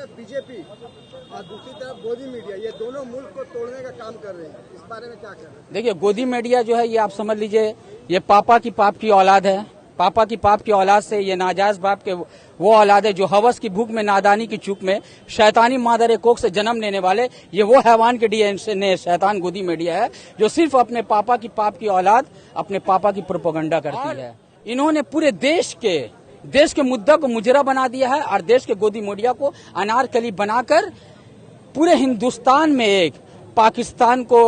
तरफ बीजेपी और दूसरी तरफ गोदी मीडिया, ये दोनों मुल्क को तोड़ने का काम कर रहे हैं, इस बारे में क्या कहना है? देखिए, गोदी मीडिया जो है ये आप समझ लीजिए ये पापा की औलाद है। पापा की औलाद से ये नाजायज बाप के वो औलाद है जो हवस की भूख में, नादानी की चूक में, शैतानी मादर कोख से जन्म लेने वाले ये वो हैवान के डीएनए शैतान गोदी मीडिया है जो सिर्फ अपने पापा की औलाद, अपने पापा की प्रोपेगेंडा करती है। इन्होंने पूरे देश के मुद्दा को मुजरा बना दिया है और देश के गोदी मीडिया को अनारकली बनाकर पूरे हिंदुस्तान में एक पाकिस्तान को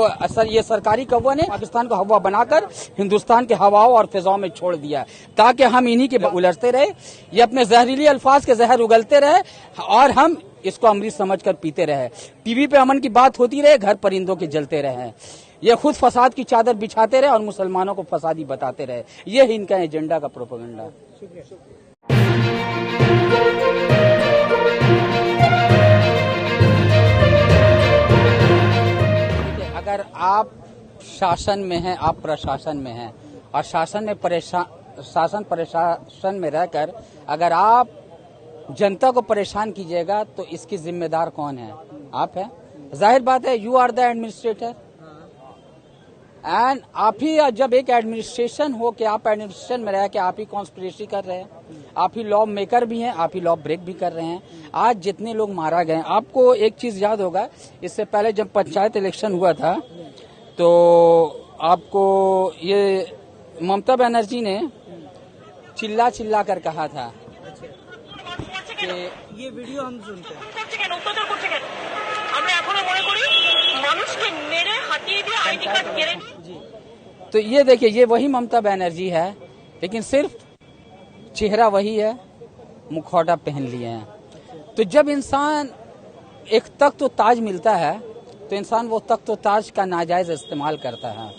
ये सरकारी कौवा ने पाकिस्तान को हवा बनाकर हिंदुस्तान के हवाओं और फिजाओं में छोड़ दिया ताकि हम इन्हीं के उलझते रहे, ये अपने जहरीली अल्फाज के जहर उगलते रहे और हम इसको अमृत समझकर पीते रहे। टीवी पे अमन की बात होती रहे, घर परिंदों के जलते रहे। ये खुद फसाद की चादर बिछाते रहे और मुसलमानों को फसादी बताते रहे। ये ही इनका एजेंडा का प्रोपेगेंडा। अगर आप शासन में हैं, आप प्रशासन में हैं और शासन प्रशासन में रहकर अगर आप जनता को परेशान कीजिएगा तो इसकी जिम्मेदार कौन है? आप हैं। जाहिर बात है, you are the administrator and आप ही, जब एक एडमिनिस्ट्रेशन हो कि आप एडमिनिस्ट्रेशन में रह के आप ही कॉन्स्पिरेसी कर रहे हैं, आप ही लॉ मेकर भी हैं, आप ही लॉ ब्रेक भी कर रहे हैं। आज जितने लोग मारा गए, आपको एक चीज याद होगा, इससे पहले जब पंचायत इलेक्शन हुआ था तो आपको ये ममता बनर्जी ने चिल्ला कर कहा था कि ये वीडियो हम सुनते हैं। तो ये देखिए, ये वही ममता बनर्जी है लेकिन सिर्फ चेहरा वही है, मुखौटा पहन लिए हैं। तो जब इंसान एक तख्त व ताज मिलता है तो इंसान वो तख्त व ताज का नाजायज इस्तेमाल करता है,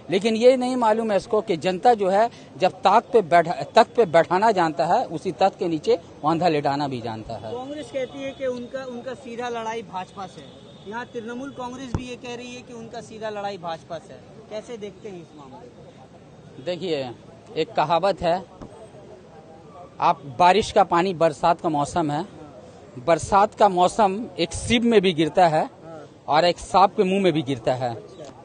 लेकिन ये नहीं मालूम है इसको कि जनता जो है जब तख्त पे बैठाना जानता है, उसी तख्त के नीचे औंधा लेटाना भी जानता है। कांग्रेस कहती है कि उनका सीधा लड़ाई भाजपा से, यहाँ तृणमूल कांग्रेस भी ये कह रही है कि उनका सीधा लड़ाई भाजपा से। कैसे देखते हैं इस मामले को? देखिए, एक कहावत है, आप बारिश का पानी, बरसात का मौसम है, बरसात का मौसम एक सीप में भी गिरता है और एक सांप के मुंह में भी गिरता है।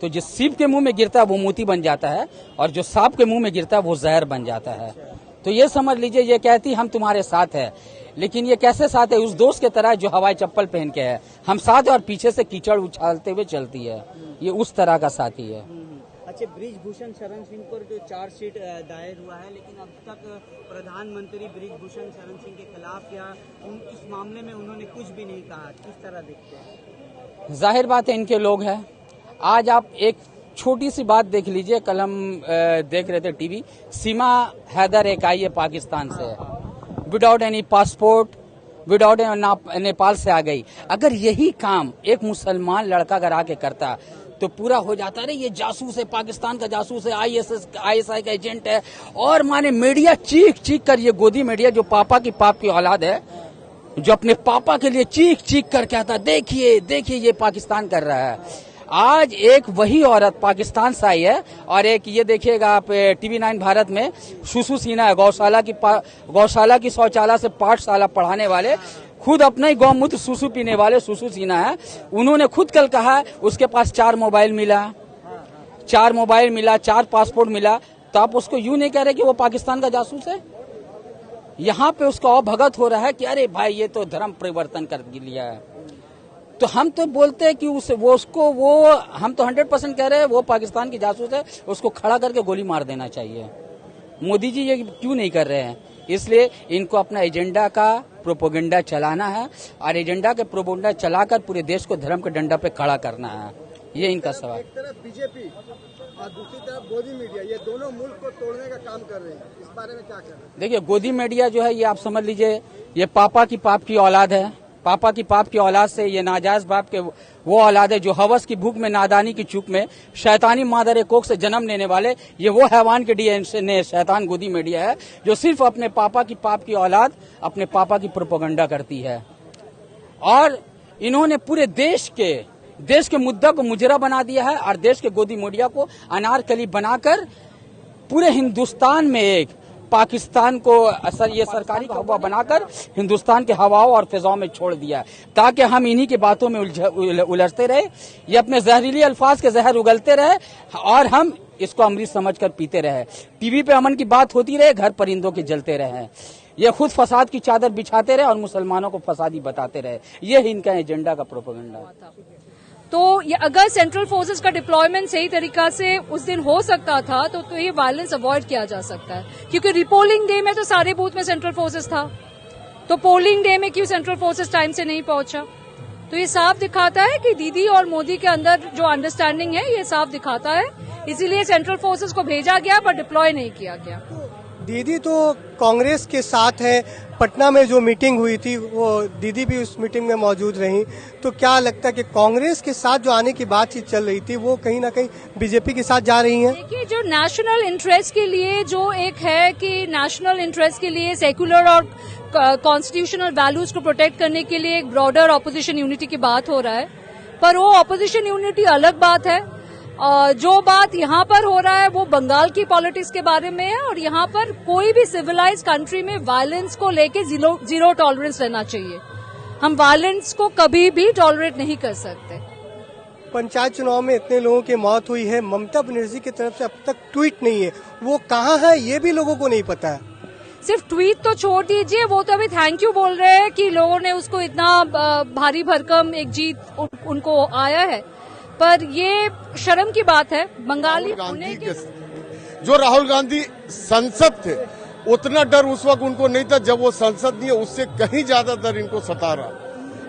तो जो सीप के मुंह में गिरता है वो मोती बन जाता है और जो सांप के मुंह में गिरता है वो जहर बन जाता है। तो ये समझ लीजिए, ये कहती हम तुम्हारे साथ है, लेकिन ये कैसे साथ है? उस दोस्त के तरह जो हवाई चप्पल पहन के है, हम साथ है और पीछे से कीचड़ उछालते हुए चलती है। ये उस तरह का साथी है। अच्छा, ब्रिजभूषण शरण सिंह पर जो चार्जशीट दायर हुआ है, लेकिन अब तक प्रधानमंत्री ब्रिजभूषण शरण सिंह के खिलाफ या इस मामले में उन्होंने कुछ भी नहीं कहा। किस तरह देखते हैं? जाहिर बात है, इनके लोग हैं। आज आप एक छोटी सी बात देख लीजिए, कल हम देख रहे थे टीवी, सीमा हैदर एक आई है पाकिस्तान से, without any passport, without Nepal से आ गई। अगर यही काम एक मुसलमान लड़का अगर आके करता तो पूरा हो जाता। अरे ये जासूस है, पाकिस्तान का जासूस है, ISI का एजेंट है, और माने मीडिया चीख कर, ये गोदी मीडिया जो पापा की औलाद है, जो अपने पापा के लिए चीख कर कहता देखिए ये पाकिस्तान कर रहा है। आज एक वही औरत पाकिस्तान से आई है और एक ये देखिएगा आप TV9 भारत में सुसु सिन्हा है, गौशाला की शौचालय से पाठशाला पढ़ाने वाले, खुद अपना ही गौमूत्र सुसु पीने वाले सुसु सिन्हा है। उन्होंने खुद कल कहा उसके पास 4 मोबाइल मिला, 4 पासपोर्ट मिला। तो आप उसको यूं नहीं कह रहे कि वो पाकिस्तान का जासूस है? यहाँ पे उसका अवभगत हो रहा है कि अरे भाई ये तो धर्म परिवर्तन कर लिया है। तो हम तो बोलते हैं कि हम तो 100% कह रहे हैं वो पाकिस्तान की जासूस है, उसको खड़ा करके गोली मार देना चाहिए। मोदी जी ये क्यों नहीं कर रहे हैं? इसलिए इनको अपना एजेंडा का प्रोपेगेंडा चलाना है और एजेंडा के प्रोपेगेंडा चलाकर पूरे देश को धर्म के डंडा पे खड़ा करना है। ये इनका सवाल। एक तरफ बीजेपी और दूसरी तरफ गोदी मीडिया, ये दोनों मुल्क को तोड़ने का काम कर रहे हैं, इस बारे में क्या कहना है? देखिए, गोदी मीडिया जो है ये आप समझ लीजिए ये पापा की औलाद है। पापा की औलाद से ये नाजायज बाप के वो औलाद है जो हवस की भूख में, नादानी की चूक में, शैतानी मादर कोख से जन्म लेने वाले ये वो हैवान के डीएनए शैतान गोदी मीडिया है जो सिर्फ अपने पापा की औलाद, अपने पापा की प्रोपेगेंडा करती है। और इन्होंने पूरे देश के मुद्दा को मुजरा बना दिया है और देश के गोदी मीडिया को अनारकली बनाकर पूरे हिंदुस्तान में एक पाकिस्तान को असर ये सरकारी हवा बनाकर हिंदुस्तान के हवाओं और फिजाओं में छोड़ दिया ताकि हम इन्हीं की बातों में उलझते रहे, ये अपने जहरीली अल्फाज के जहर उगलते रहे और हम इसको अमृत समझकर पीते रहे। टीवी पे अमन की बात होती रहे, घर परिंदों के जलते रहे। ये खुद फसाद की चादर बिछाते रहे और मुसलमानों को फसादी बताते रहे। ये इनका एजेंडा का प्रोपेगेंडा है। तो ये अगर सेंट्रल फोर्सेस का डिप्लॉयमेंट सही तरीका से उस दिन हो सकता था तो ये वायलेंस अवॉइड किया जा सकता है, क्योंकि रिपोलिंग डे में तो सारे बूथ में सेंट्रल फोर्सेस था, तो पोलिंग डे में क्यों सेंट्रल फोर्सेस टाइम से नहीं पहुंचा? तो ये साफ दिखाता है कि दीदी और मोदी के अंदर जो अंडरस्टैंडिंग है ये साफ दिखाता है, इसीलिए सेंट्रल फोर्सेस को भेजा गया पर डिप्लॉय नहीं किया गया। दीदी तो कांग्रेस के साथ है, पटना में जो मीटिंग हुई थी वो दीदी भी उस मीटिंग में मौजूद रही, तो क्या लगता है कि कांग्रेस के साथ जो आने की बातचीत चल रही थी वो कहीं ना कहीं बीजेपी के साथ जा रही हैं? देखिए, जो नेशनल इंटरेस्ट के लिए जो एक है कि नेशनल इंटरेस्ट के लिए सेक्युलर और कॉन्स्टिट्यूशनल वैल्यूज को प्रोटेक्ट करने के लिए एक ब्रॉडर ऑपोजिशन यूनिटी की बात हो रहा है, पर वो ऑपोजिशन यूनिटी अलग बात है। जो बात यहाँ पर हो रहा है वो बंगाल की पॉलिटिक्स के बारे में है और यहाँ पर कोई भी सिविलाइज्ड कंट्री में वायलेंस को लेके जीरो टॉलरेंस रहना चाहिए। हम वायलेंस को कभी भी टॉलरेट नहीं कर सकते। पंचायत चुनाव में इतने लोगों की मौत हुई है, ममता बनर्जी की तरफ से अब तक ट्वीट नहीं है, वो कहाँ है ये भी लोगों को नहीं पता है। सिर्फ ट्वीट तो छोड़ दीजिए, वो तो अभी थैंक यू बोल रहे हैं कि लोगों ने उसको इतना भारी भरकम एक जीत उनको आया है, पर ये शर्म की बात है। बंगाली होने के जो राहुल गांधी संसद थे उतना डर उस वक्त उनको नहीं था, जब वो संसद नहीं है उससे कहीं ज्यादा डर इनको सता रहा।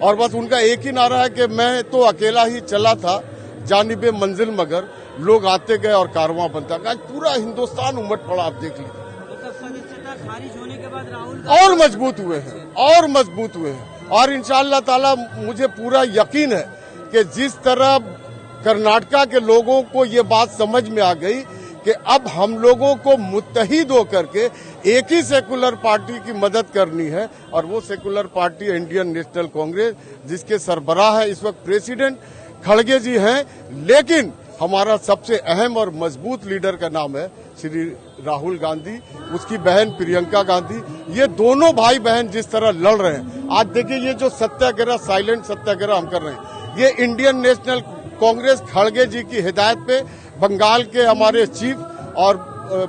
और बस उनका एक ही नारा है कि मैं तो अकेला ही चला था जानिबे मंजिल मगर लोग आते गए और कारवां बनता गया। आज पूरा हिंदुस्तान उमट पड़ा, आप देख लीजिए। सदस्यता खारिज होने के बाद राहुल और मजबूत हुए हैं और इंशाअल्लाह ताला मुझे पूरा यकीन है कि जिस तरह कर्नाटका के लोगों को ये बात समझ में आ गई कि अब हम लोगों को मुत्तहिद होकर के एक ही सेकुलर पार्टी की मदद करनी है, और वो secular party Indian National Congress, जिसके सरबराह है इस वक्त प्रेसिडेंट खड़गे जी हैं, लेकिन हमारा सबसे अहम और मजबूत लीडर का नाम है श्री राहुल गांधी, उसकी बहन प्रियंका गांधी। ये दोनों भाई बहन जिस तरह लड़ रहे हैं, आज देखिए ये जो सत्याग्रह, साइलेंट सत्याग्रह हम कर रहे हैं, ये इंडियन नेशनल कांग्रेस खड़गे जी की हिदायत पे, बंगाल के हमारे चीफ और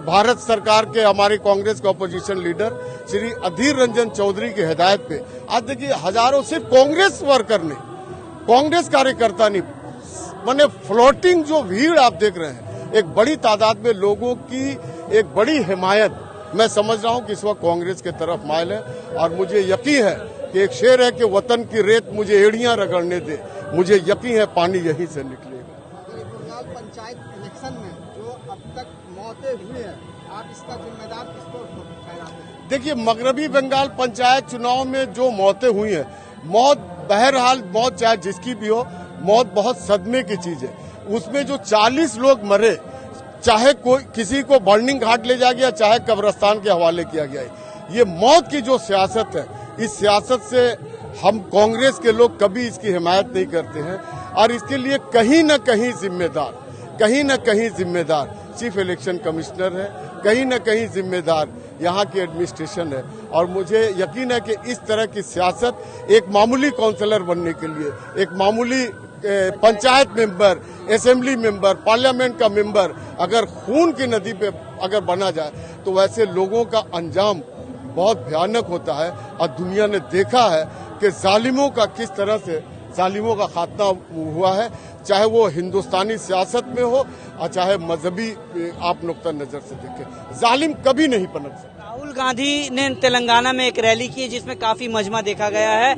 भारत सरकार के हमारे कांग्रेस के अपोजिशन लीडर श्री अधीर रंजन चौधरी की हिदायत पे आज देखिए हजारों सिर्फ कांग्रेस वर्कर ने, कांग्रेस कार्यकर्ता नहीं, माने फ्लोटिंग जो भीड़ आप देख रहे हैं, एक बड़ी तादाद में लोगों की एक बड़ी हिमायत मैं समझ रहा हूं कि इस वक्त कांग्रेस के तरफ माइल है। और मुझे यकीन है कि एक शेर है कि वतन की रेत मुझे एड़ियां रगड़ने दे, मुझे यकीन है पानी यहीं से निकलेगा। पंचायत इलेक्शन में जो अब तक मौतें हुई हैं, आप इसका जिम्मेदार किसको ठहराते हैं? देखिए, मगरबी बंगाल पंचायत चुनाव में जो मौतें हुई हैं, मौत बहरहाल मौत चाहे जिसकी भी हो, मौत बहुत सदमे की चीज है। उसमें जो 40 लोग मरे, चाहे कोई किसी को बर्निंग घाट ले जाया गया, चाहे कब्रिस्तान के हवाले किया गया, ये मौत की जो सियासत है, इस सियासत से हम कांग्रेस के लोग कभी इसकी हिमायत नहीं करते हैं। और इसके लिए कहीं न कहीं जिम्मेदार चीफ इलेक्शन कमिश्नर है, कहीं न कहीं जिम्मेदार यहाँ की एडमिनिस्ट्रेशन है। और मुझे यकीन है कि इस तरह की सियासत एक मामूली काउंसलर बनने के लिए, एक मामूली panchayat member, assembly member, parliament का मेंबर अगर खून की नदी पे अगर बना जाए तो वैसे लोगों का अंजाम बहुत भयानक होता है। और दुनिया ने देखा है कि जालिमों का किस तरह से जालिमों का खात्मा हुआ है, चाहे वो हिंदुस्तानी सियासत में हो और चाहे मजहबी आप नुक्ता नजर से देखें, जालिम कभी नहीं पनप सकता। राहुल गांधी ने तेलंगाना में एक रैली की जिसमें काफी मजमा देखा गया है।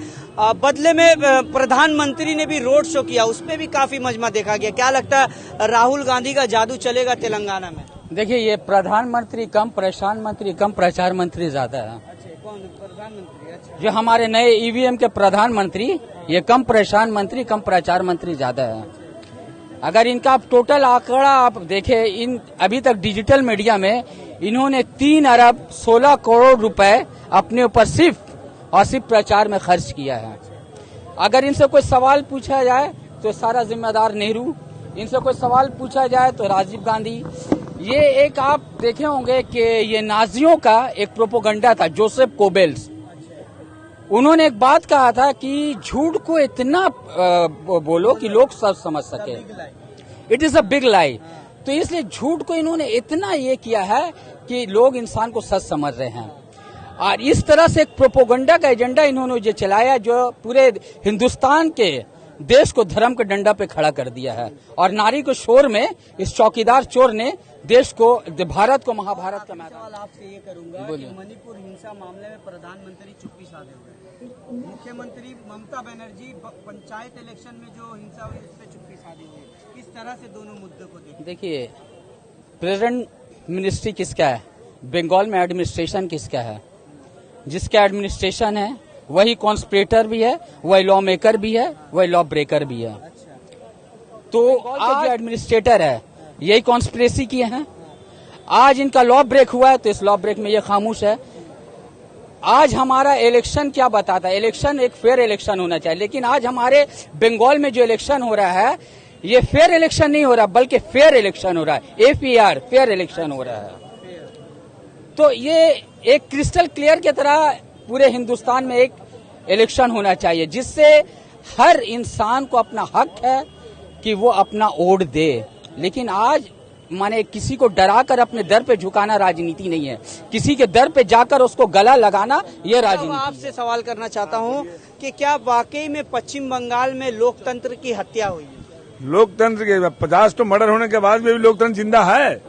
बदले में प्रधानमंत्री ने भी रोड शो किया, उसमें भी काफी मजमा देखा गया। क्या लगता है राहुल गांधी का जादू चलेगा तेलंगाना में? देखिए, ये प्रधानमंत्री कम, परेशान मंत्री कम, प्रचार मंत्री ज्यादा है। कौन प्रधानमंत्री? अच्छा, जो हमारे नए ईवीएम के प्रधानमंत्री, ये कम परेशान मंत्री कम, प्रचार मंत्री ज्यादा है। अगर इनका टोटल आंकड़ा आप देखें, इन अभी तक डिजिटल मीडिया में इन्होंने 3 अरब 16 करोड़ रुपए अपने ऊपर सिर्फ प्रचार में खर्च किया है। अगर इनसे कोई सवाल पूछा जाए तो सारा जिम्मेदार नेहरू, इनसे कोई सवाल पूछा जाए तो राजीव गांधी, ये एक आप देखे होंगे कि ये नाजियों का एक प्रोपोगंडा था, जोसेफ कोबेल्स। उन्होंने एक बात कहा था कि झूठ को इतना बोलो कि लोग सब समझ सके। It is a big lie. तो इसलिए झूठ को इन्होंने इतना ये किया है कि लोग इंसान को सच समझ रहे हैं। और इस तरह से एक प्रोपोगंडा का एजेंडा इन्होंने जो चलाया, जो पूरे हिंदुस्तान के देश को धर्म के डंडा पे खड़ा कर दिया है। और नारी के शोर में इस चौकीदार चोर ने देश को, भारत को महाभारत का मैदान। सवाल आपसे ये करूंगा कि मणिपुर हिंसा मामले में प्रधानमंत्री चुप्पी साधे हुए हैं। मुख्यमंत्री ममता बनर्जी पंचायत इलेक्शन में जो हिंसा हुई उस पर चुप्पी साधे हुए। किस तरह से दोनों मुद्दों को देखिए, प्रेजेंट मिनिस्ट्री किसका है? बंगाल में एडमिनिस्ट्रेशन किसका है? जिसका एडमिनिस्ट्रेशन है वही कॉन्स्पिरेटर भी है, वही लॉ मेकर भी है, वही लॉ ब्रेकर भी है। तो आज जो एडमिनिस्ट्रेटर है यही कॉन्स्पिरेसी किए हैं। आज इनका लॉ ब्रेक हुआ है तो इस लॉ ब्रेक में ये खामोश है। आज हमारा इलेक्शन क्या बताता है? इलेक्शन एक फेयर इलेक्शन होना चाहिए, लेकिन आज हमारे बंगाल में जो इलेक्शन हो रहा है ये फेयर इलेक्शन नहीं हो रहा, बल्कि फेयर इलेक्शन हो रहा है। AFER, फेयर इलेक्शन हो रहा है। तो ये एक क्रिस्टल क्लियर की तरह पूरे हिंदुस्तान में एक इलेक्शन होना चाहिए, जिससे हर इंसान को अपना हक है कि वो अपना वोट दे। लेकिन आज माने किसी को डराकर अपने दर पे झुकाना राजनीति नहीं है, किसी के दर पे जाकर उसको गला लगाना ये राजनीति। आपसे सवाल करना चाहता हूं कि क्या वाकई में पश्चिम बंगाल में लोकतंत्र की हत्या हुई है? लोकतंत्र के 50 तो मर्डर होने के बाद भी लोकतंत्र जिंदा है?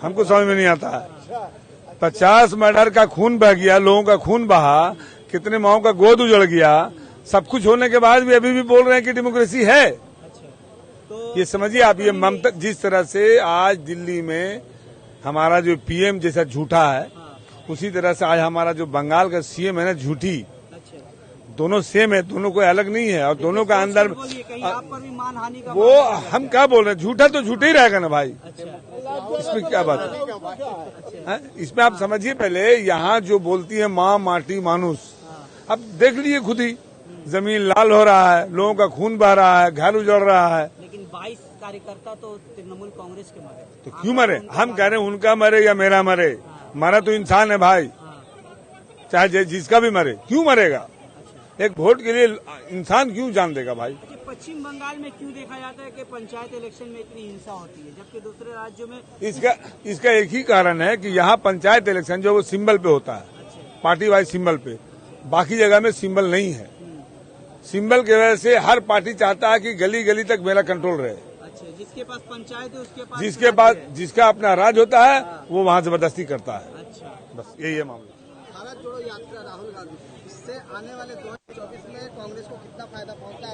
हमको समझ में नहीं आता है। 50 मर्डर का खून बह गया, लोगों का खून बहा, कितने माओं का गोद उजड़ गया, सब कुछ होने के बाद भी अभी भी बोल रहे हैं कि डेमोक्रेसी है। ये समझिए आप, ये ममता जिस तरह से आज दिल्ली में हमारा जो PM जैसा झूठा है, उसी तरह से आज हमारा जो बंगाल का CM है ना झूठी, दोनों सेम है, दोनों कोई अलग नहीं है। और दोनों का अंदर आप पर भी मानहानि का वो हम क्या बोल रहे हैं, झूठा तो झूठा ही रहेगा ना भाई। इसमें क्या बात है? इसमें आप समझिए, पहले यहाँ जो बोलती है माँ माटी मानुस, अब देख लीजिए खुद ही, जमीन लाल हो रहा है, लोगों का खून बह रहा है, घर उजड़ रहा है। लेकिन 22 कार्यकर्ता तो तृणमूल कांग्रेस के मरे। तो क्यों मरे? हम कह रहे हैं उनका मरे या मेरा मरे, मरा तो इंसान है भाई, चाहे जिसका भी मरे। क्यों मरेगा? एक वोट के लिए इंसान क्यों जान देगा भाई? पश्चिम बंगाल में क्यों देखा जाता है कि पंचायत इलेक्शन में इतनी हिंसा होती है, जबकि दूसरे राज्यों में इसका एक ही कारण है कि यहाँ पंचायत इलेक्शन जो वो सिंबल पे होता है, पार्टी वाइज सिंबल पे, बाकी जगह में सिंबल नहीं है। सिंबल की वजह से हर पार्टी चाहता है कि गली गली तक मेरा कंट्रोल रहे। जिसके पास पंचायत है उसके पास जिसका अपना राज होता है वो वहाँ जबरदस्ती करता है। बस यही है मामला। भारत जोड़ो यात्रा राहुल गांधी, इससे आने वाले 2024 में कांग्रेस को कितना फायदा पहुंचता है?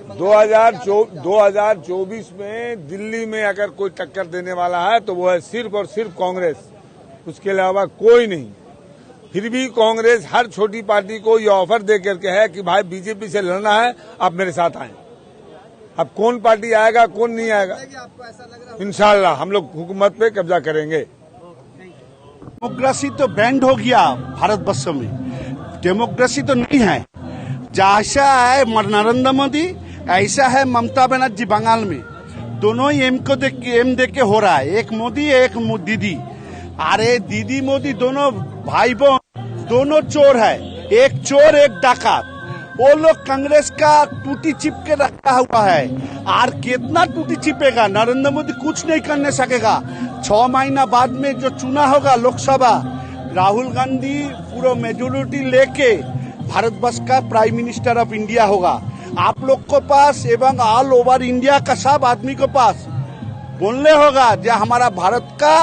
2024 में दिल्ली में अगर कोई टक्कर देने वाला है तो वो है सिर्फ और सिर्फ कांग्रेस, उसके अलावा कोई नहीं। फिर भी कांग्रेस हर छोटी पार्टी को ये ऑफर दे करके है कि भाई बीजेपी से लड़ना है, आप मेरे साथ आए। अब कौन पार्टी आएगा कौन नहीं आएगा, आपको ऐसा लग रहा है? इंशाल्लाह हम लोग हुकूमत पे कब्जा करेंगे। डेमोक्रेसी तो बैंड हो गया भारतवर्ष में, डेमोक्रेसी तो नहीं है। जैसा है नरेंद्र मोदी, ऐसा है ममता बनर्जी बंगाल में। दोनों ही एम दे के हो रहा है, एक मोदी एक दीदी। अरे दीदी मोदी दोनों भाई बहन, दोनों चोर है, एक चोर एक डाकात। वो लोग कांग्रेस का टूटी चिप के रखा हुआ है, और कितना टूटी चिपेगा? नरेंद्र मोदी कुछ नहीं करने सकेगा। 6 महीना बाद में जो चुनाव होगा लोकसभा, राहुल गांधी पूरा मेजोरिटी लेके भारतवर्ष का प्राइम मिनिस्टर ऑफ इंडिया होगा। आप लोग को पास एवं ऑल ओवर इंडिया का सब आदमी को पास बोलने होगा जो हमारा भारत का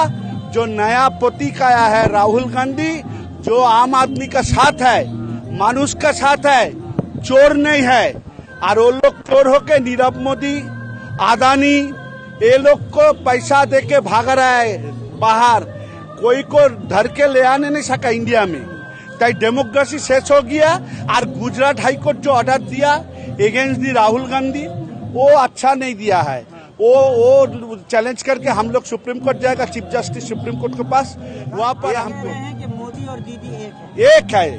जो नया प्रतीक आया है राहुल गांधी, जो आम आदमी का साथ है, मानुष का साथ है, चोर नहीं है। और वो लोग चोर होके नीरव मोदी, अदानी, ये लोग को पैसा देके भाग रहा है बाहर, कोई को धर के ले आने नहीं सका इंडिया में। तो डेमोक्रेसी शेष हो गया। और गुजरात हाईकोर्ट जो ऑर्डर दिया अगेंस्ट दी राहुल गांधी, वो अच्छा नहीं दिया है। वो चैलेंज करके हम लोग सुप्रीम कोर्ट जाएगा, चीफ जस्टिस सुप्रीम कोर्ट के पास, वहाँ पर हमको कि मोदी और दीदी एक है।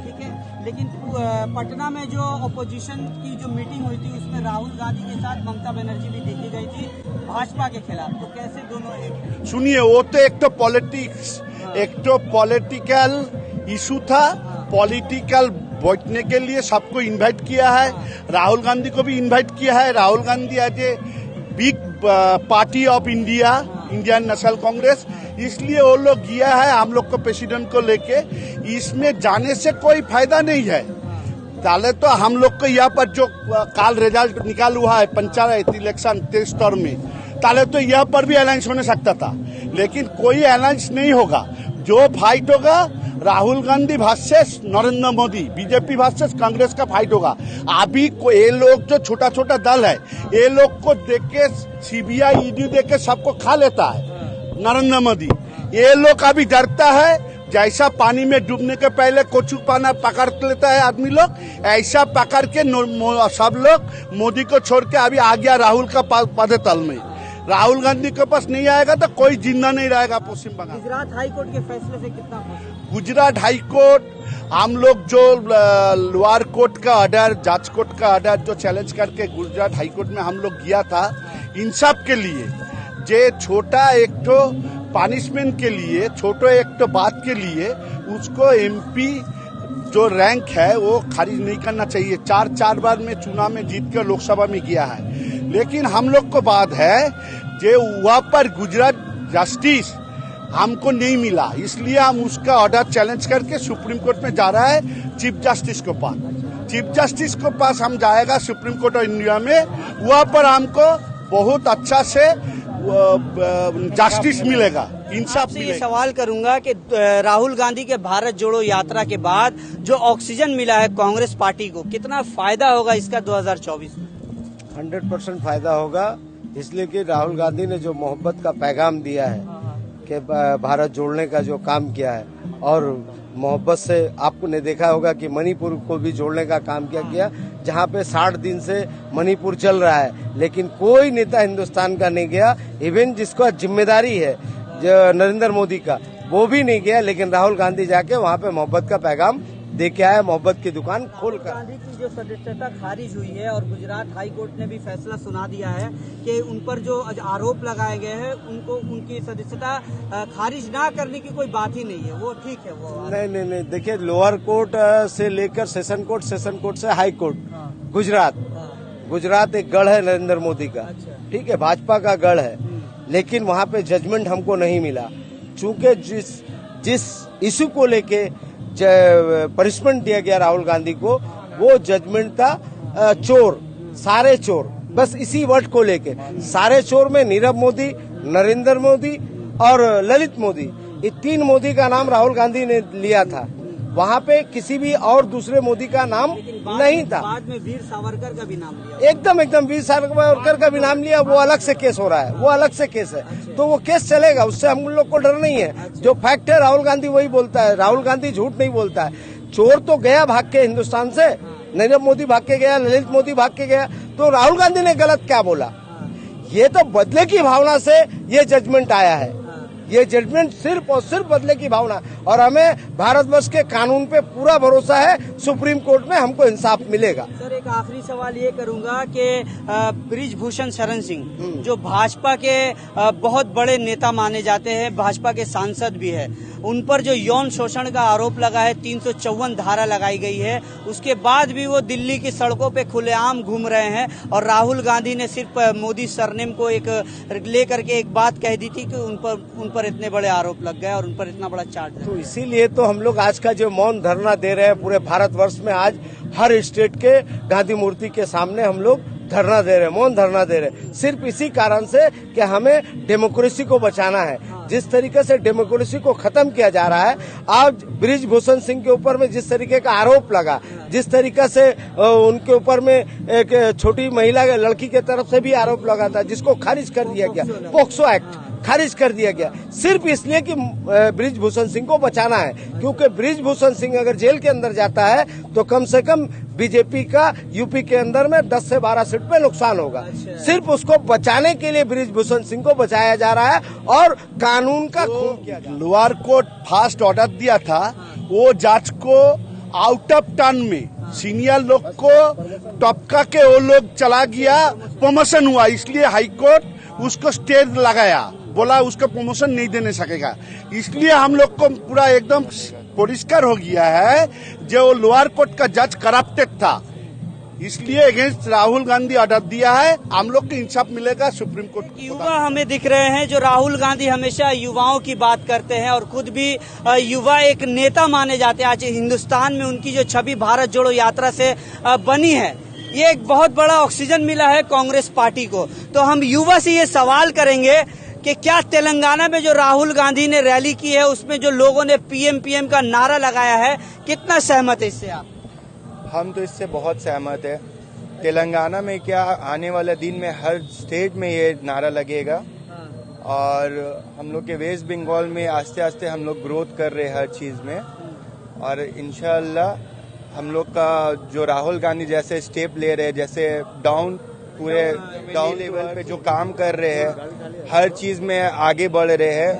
लेकिन पटना में जो अपोजिशन की जो मीटिंग हुई थी उसमें राहुल गांधी के साथ ममता बनर्जी भी देखी गई थी भाजपा के खिलाफ, तो कैसे दोनों एक? सुनिए, वो तो एक तो पॉलिटिक्स, एक तो पॉलिटिकल इशू था, पॉलिटिकल बैठने के लिए सबको इनवाइट किया है, राहुल गांधी को भी इनवाइट किया है। Rahul Gandhi as a big party of India, Indian National Congress, इसलिए वो लोग गया है हम लोग को प्रेसिडेंट को लेके। इसमें जाने से कोई फायदा नहीं है। ताले तो हम लोग को यहाँ पर जो काल रिजल्ट निकाल हुआ है पंचायत इलेक्शन 23 टर्म में, ताले तो यहाँ पर भी अलायंस होने सकता था, लेकिन कोई अलायंस नहीं होगा। जो फाइट होगा Rahul Gandhi versus Narendra Modi, BJP versus Congress का फाइट होगा। अभी ये लोग जो छोटा छोटा दल है, ये लोग को देख के सीबीआई ईडी देख के सबको खा लेता है नरेंद्र मोदी। ये लोग अभी डरता है, जैसा पानी में डूबने के पहले कोचू पाना पकड़ लेता है आदमी लोग, ऐसा पकड़ के सब लोग मोदी को छोड़ के अभी आ गया राहुल का पद तल में। राहुल गांधी के पास नहीं आएगा तो कोई जिंदा नहीं रहेगा पश्चिम बंगाल। गुजरात हाई कोर्ट के फैसले से कितना खुश? गुजरात हाई कोर्ट, हम लोग जो लोअर कोर्ट का ऑर्डर, जज कोर्ट का ऑर्डर जो चैलेंज करके गुजरात हाई कोर्ट में हम लोग गया था, इंसाफ के लिए, जे छोटा एक तो पनिशमेंट के लिए, छोटो एक तो बात के लिए उसको एमपी जो रैंक है वो खारिज नहीं करना चाहिए। 4 बार में चुनाव में जीत कर लोकसभा में गया है, लेकिन हम लोग को बात है जो वहाँ पर गुजरात जस्टिस हमको नहीं मिला, इसलिए हम उसका ऑर्डर चैलेंज करके सुप्रीम कोर्ट में जा रहा है चीफ जस्टिस के पास। चीफ जस्टिस के पास हम जाएगा सुप्रीम कोर्ट ऑफ इंडिया में, वहाँ पर हमको बहुत अच्छा से जस्टिस मिलेगा, इंसाफ मिलेगा। ये सवाल करूंगा कि राहुल गांधी के भारत जोड़ो यात्रा के बाद जो ऑक्सीजन मिला है कांग्रेस पार्टी को, कितना फायदा होगा इसका 2024 में? 100% फायदा होगा, इसलिए कि राहुल गांधी ने जो मोहब्बत का पैगाम दिया है कि भारत जोड़ने का जो काम किया है, और मोहब्बत से आपने देखा होगा कि मणिपुर को भी जोड़ने का काम किया, जहां पे 60 दिन से मणिपुर चल रहा है, लेकिन कोई नेता हिंदुस्तान का नहीं गया, इवन जिसका जिम्मेदारी है जो नरेंद्र मोदी का, वो भी नहीं गया, लेकिन राहुल गांधी जाके वहां पे मोहब्बत का पैगाम दे के आया, मोहब्बत की दुकान खोल कर। गांधी की जो सदस्यता खारिज हुई है और गुजरात हाई कोर्ट ने भी फैसला सुना दिया है कि उन पर जो आरोप लगाए गए हैं उनको उनकी सदस्यता खारिज ना करने की कोई बात ही नहीं है, वो ठीक है। वो नहीं, देखिए, लोअर कोर्ट से लेकर सेशन कोर्ट से हाई कोर्ट, गुजरात एक गढ़ है नरेंद्र मोदी का, ठीक है, भाजपा का गढ़ है, लेकिन वहाँ पे जजमेंट हमको नहीं मिला, चूंकि जिस इशू को लेके पनिशमेंट दिया गया राहुल गांधी को, वो जजमेंट था चोर, सारे चोर, बस इसी वर्ड को लेके सारे चोर में नीरव मोदी, नरेंद्र मोदी और ललित मोदी, ये 3 मोदी का नाम राहुल गांधी ने लिया था। वहाँ पे किसी भी और दूसरे मोदी का नाम नहीं था। बाद में वीर सावरकर का भी नाम लिया, एकदम वीर सावरकर का भी नाम लिया, वो अलग से केस हो रहा है, वो अलग से केस है, तो वो केस चलेगा, उससे हम लोग को डर नहीं है। जो फैक्ट है राहुल गांधी वही बोलता है, राहुल गांधी झूठ नहीं बोलता है। चोर तो गया भाग के हिंदुस्तान से, नरेंद्र मोदी भाग के गया, ललित मोदी भाग के गया, तो राहुल गांधी ने गलत क्या बोला? ये तो बदले की भावना से ये जजमेंट आया है, ये जजमेंट सिर्फ और सिर्फ बदले की भावना, और हमें भारतवर्ष के कानून पे पूरा भरोसा है, सुप्रीम कोर्ट में हमको इंसाफ मिलेगा। सर, एक आखिरी सवाल ये करूंगा कि बृजभूषण शरण सिंह जो भाजपा के बहुत बड़े नेता माने जाते हैं, भाजपा के सांसद भी है, उन पर जो यौन शोषण का आरोप लगा है, 354 धारा लगाई गई है, उसके बाद भी वो दिल्ली की सड़कों पे खुलेआम घूम रहे हैं, और राहुल गांधी ने सिर्फ मोदी सरनेम को एक लेकर के एक बात कह दी थी कि उन पर इतने बड़े आरोप लग गए और उन पर इतना बड़ा चार्ज है। तो इसीलिए तो हम लोग आज का जो मौन धरना दे रहे हैं, पूरे भारतवर्ष में आज हर स्टेट के गांधी मूर्ति के सामने हम लोग धरना दे रहे हैं, मौन धरना दे रहे हैं, सिर्फ इसी कारण से कि हमें डेमोक्रेसी को बचाना है। जिस तरीके से डेमोक्रेसी को खत्म किया जा रहा है, आज बृजभूषण सिंह के ऊपर में जिस तरीके का आरोप लगा, जिस तरीके से उनके ऊपर में एक छोटी महिला लड़की के तरफ से भी आरोप लगा था, जिसको खारिज कर दिया गया, पोक्सो एक्ट खारिज कर दिया गया, सिर्फ इसलिए कि बृजभूषण सिंह को बचाना है, क्योंकि बृजभूषण सिंह अगर जेल के अंदर जाता है तो कम से कम बीजेपी का यूपी के अंदर में 10 से 12 सीट पे नुकसान होगा। सिर्फ उसको बचाने के लिए बृजभूषण सिंह को बचाया जा रहा है और कानून का खून किया जा रहा है। लोअर कोर्ट फास्ट ऑर्डर दिया था, वो जज को आउट ऑफ टर्न में सीनियर लोग को टपका के वो लोग चला गया, प्रमोशन हुआ, इसलिए हाईकोर्ट उसको स्टे लगाया, बोला उसको प्रमोशन नहीं देने सकेगा। इसलिए हम लोग को पूरा एकदम परिष्कार हो गया है जो लोअर कोर्ट का जज करप्टेड था, इसलिए अगेंस्ट राहुल गांधी ऑर्डर दिया है। हम लोग को इंसाफ मिलेगा सुप्रीम कोर्ट। युवा हमें दिख रहे हैं जो राहुल गांधी हमेशा युवाओं की बात करते हैं और खुद भी युवा एक नेता माने जाते हैं। आज हिंदुस्तान में उनकी जो छवि भारत जोड़ो यात्रा से बनी है, ये एक बहुत बड़ा ऑक्सीजन मिला है कांग्रेस पार्टी को। तो हम युवा से ये सवाल करेंगे कि क्या तेलंगाना में जो राहुल गांधी ने रैली की है उसमें जो लोगों ने पीएम का नारा लगाया है, कितना सहमत है इससे आप? हम तो इससे बहुत सहमत है। तेलंगाना में क्या, आने वाले दिन में हर स्टेट में ये नारा लगेगा और हम लोग के वेस्ट बंगाल में आस्ते आस्ते हम लोग ग्रोथ कर रहे हैं हर चीज में, और इंशाल्लाह हम लोग का जो राहुल गांधी जैसे स्टेप ले रहे हैं, जैसे पूरे डाउन लेवल पे जो काम कर रहे हैं, हर चीज में आगे बढ़ रहे हैं,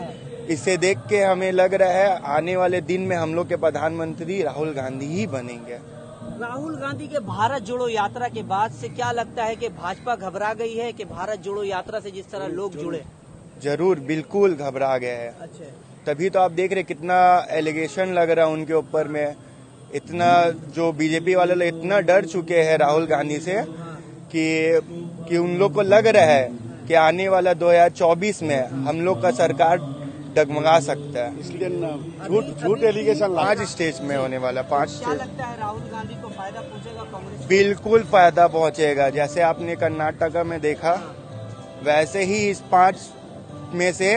इसे देख के हमें लग रहा है आने वाले दिन में हम लोग के प्रधानमंत्री राहुल गांधी ही बनेंगे। राहुल गांधी के भारत जोड़ो यात्रा के बाद से क्या लगता है कि भाजपा घबरा गई है कि भारत जोड़ो यात्रा से जिस तरह लोग जुड़े? जरूर, बिल्कुल घबरा गए हैं। अच्छा, तभी तो आप देख रहे कितना एलिगेशन लग रहा है उनके ऊपर में, इतना जो बीजेपी वाले लोग इतना डर चुके हैं राहुल गांधी से कि उन लोग को लग रहा है कि आने वाला 2024 में हम लोग का सरकार डगमगा सकता है। इसलिए झूठ एलिगेशन 5 स्टेज में होने वाला 5 क्या स्टेज। लगता है राहुल गांधी को फायदा पहुंचेगा कांग्रेस? बिल्कुल फायदा पहुंचेगा। जैसे आपने कर्नाटका में देखा, वैसे ही इस 5 में से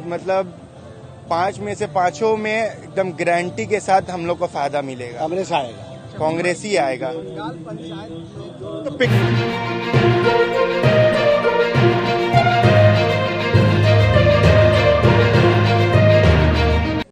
मतलब 5 में से 5 में एकदम गारंटी के साथ हम लोग को फायदा मिलेगा। कांग्रेस आएगा, कांग्रेस ही आएगा।